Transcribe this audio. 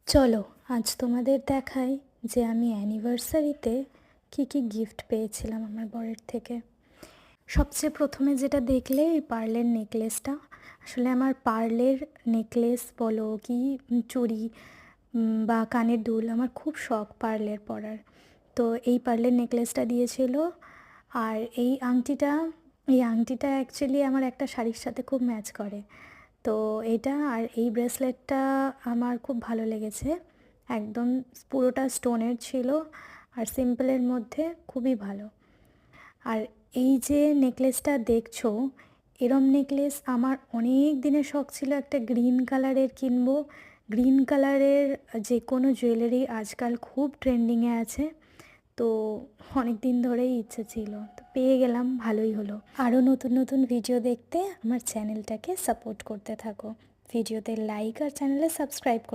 চলো আজ তোমাদের দেখাই যে আমি অ্যানিভার্সারিতে কী গিফট পেয়েছিলাম আমার বরের থেকে। সবচেয়ে প্রথমে যেটা দেখলে এই পার্লের নেকলেসটা। আসলে আমার পার্লের নেকলেস বলো কি চুড়ি বা কানের দুল আমার খুব শখ পার্লের পরার। তো এই পার্লের নেকলেসটা দিয়েছিল। আর এই আংটিটা অ্যাকচুয়ালি আমার একটা শাড়ির সাথে খুব ম্যাচ করে। তো এটা আর এই ব্রেসলেটটা আমার খুব ভালো লেগেছে। একদম পুরোটা স্টোনের ছিল আর সিম্পলের মধ্যে খুবই ভালো। আর এই যে নেকলেসটা দেখছো, এরম নেকলেস আমার অনেক দিনের শখ ছিল একটা গ্রিন কালারের কিনবো। গ্রিন কালারের যে কোনো জুয়েলারি আজকাল খুব ট্রেন্ডিংয়ে আছে। তো অনেক দিন ধরেই ইচ্ছে ছিল, তো পেয়ে গেলাম, ভালোই হলো। আরও নতুন নতুন ভিডিও দেখতে আমার চ্যানেলটাকে সাপোর্ট করতে থাকো। ভিডিওতে লাইক আর চ্যানেলে সাবস্ক্রাইব করে